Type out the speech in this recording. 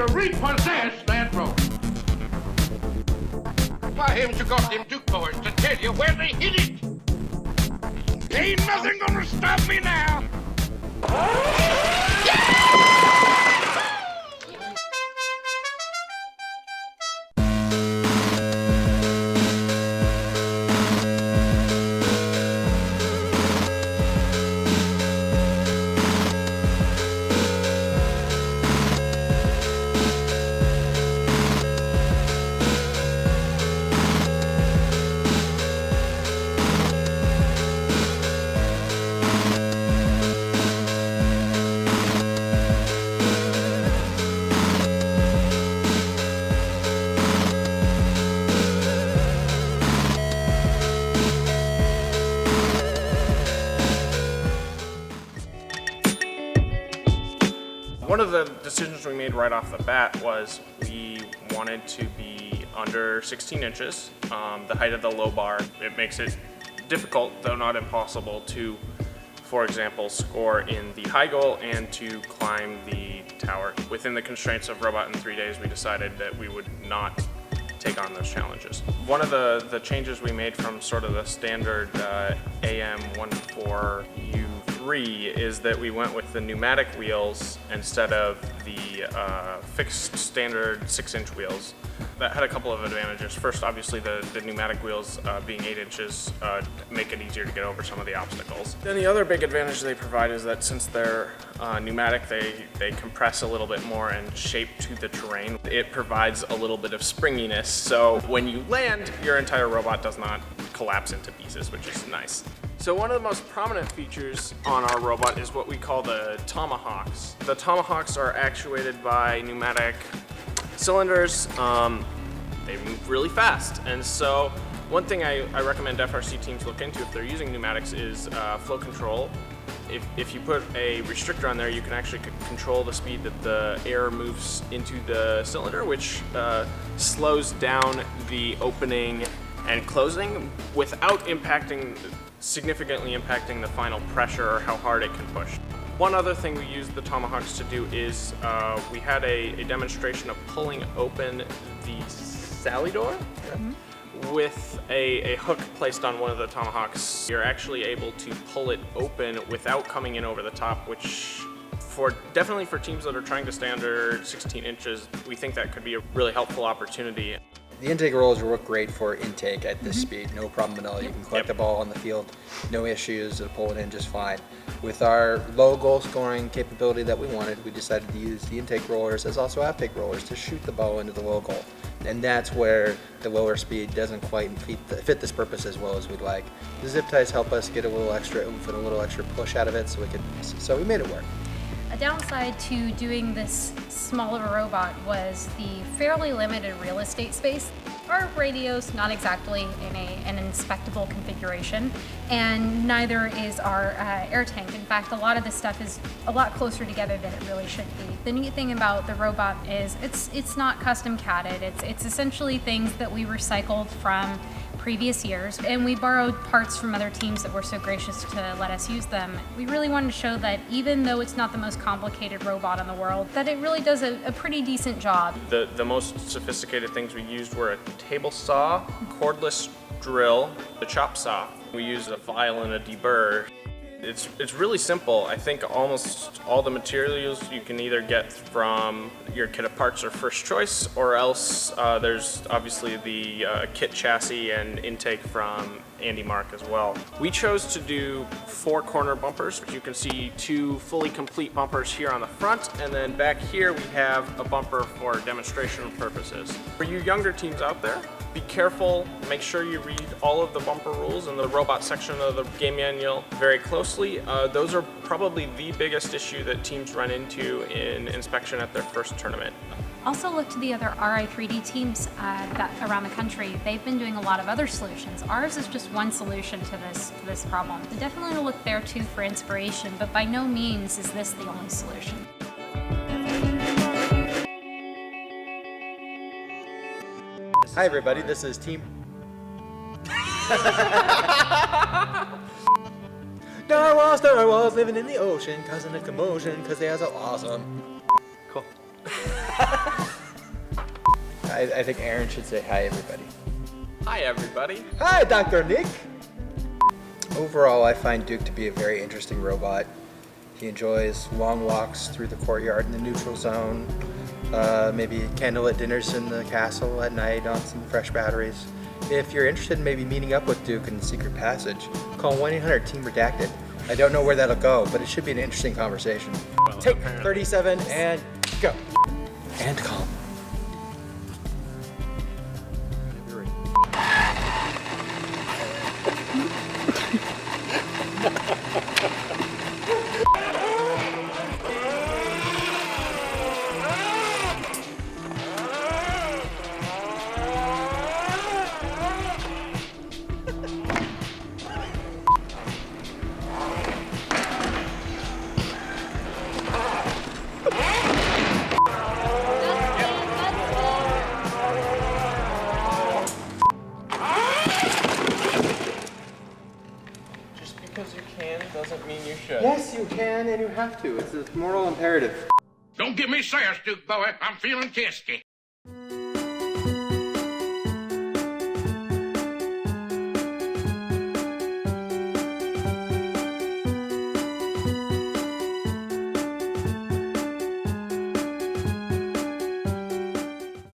to repossess that rope. Why haven't you got them Duke boys to tell you where they hid it? Ain't nothing gonna stop me now. One of the decisions we made right off the bat was we wanted to be under 16 inches, the height of the low bar. It makes it difficult, though not impossible, to, for example, score in the high goal and to climb the tower. Within the constraints of Robot in 3 days, we decided that we would not take on those challenges. One of the changes we made from sort of the standard AM14U3 is that we went with the pneumatic wheels instead of the fixed standard 6-inch wheels. That had a couple of advantages. First, obviously, the pneumatic wheels being 8 inches make it easier to get over some of the obstacles. Then the other big advantage they provide is that since they're pneumatic, they compress a little bit more and shape to the terrain. It provides a little bit of springiness, so when you land, your entire robot does not collapse into pieces, which is nice. So one of the most prominent features on our robot is what we call the tomahawks. The tomahawks are actuated by pneumatic cylinders. They move really fast, and so one thing I recommend FRC teams look into if they're using pneumatics is flow control. If you put a restrictor on there, you can actually control the speed that the air moves into the cylinder, which slows down the opening and closing without significantly impacting the final pressure or how hard it can push. One other thing we used the tomahawks to do is we had a demonstration of pulling open the Sally door. With a hook placed on one of the tomahawks. You're actually able to pull it open without coming in over the top, which definitely for teams that are trying to stay under 16 inches, we think that could be a really helpful opportunity. The intake rollers work great for intake at this speed, no problem at all. You can collect the ball on the field, no issues, it'll pull it in just fine. With our low goal scoring capability that we wanted, we decided to use the intake rollers as also outtake rollers to shoot the ball into the low goal. And that's where the lower speed doesn't quite fit this purpose as well as we'd like. The zip ties help us get a little extra oomph and a little extra push out of it, so we made it work. A downside to doing this smaller robot was the fairly limited real estate space. Our radio's not exactly in an inspectable configuration, and neither is our air tank. In fact, a lot of this stuff is a lot closer together than it really should be. The neat thing about the robot is it's not custom catted. It's essentially things that we recycled from previous years, and we borrowed parts from other teams that were so gracious to let us use them. We really wanted to show that even though it's not the most complicated robot in the world, that it really does a pretty decent job. The most sophisticated things we used were a table saw, cordless drill, a chop saw. We used a file and a deburr. It's really simple. I think almost all the materials you can either get from your kit of parts or first choice, or else there's obviously the kit chassis and intake from Andy Mark as well. We chose to do 4 corner bumpers. You can see 2 fully complete bumpers here on the front, and then back here we have a bumper for demonstration purposes. For you younger teams out there, be careful, make sure you read all of the bumper rules in the robot section of the game manual very closely. Those are probably the biggest issue that teams run into in inspection at their first tournament. Also look to the other Ri3D teams around the country. They've been doing a lot of other solutions. Ours is just one solution to this problem. So definitely look there too for inspiration, but by no means is this the only solution. Hi everybody, this is Team... Star Wars, living in the ocean, causing a commotion, cause they are so awesome. Cool. I think Aaron should say hi, everybody. Hi, everybody. Hi, Dr. Nick. Overall, I find Duke to be a very interesting robot. He enjoys long walks through the courtyard in the neutral zone, maybe candlelit dinners in the castle at night on some fresh batteries. If you're interested in maybe meeting up with Duke in the secret passage, call 1-800-TeamREDACTED. I don't know where that'll go, but it should be an interesting conversation. Well, Take apparently. 37 and go. And calm. Because you can doesn't mean you should. Yes, you can and you have to. It's a moral imperative. Don't give me sass, Duke boy. I'm feeling testy.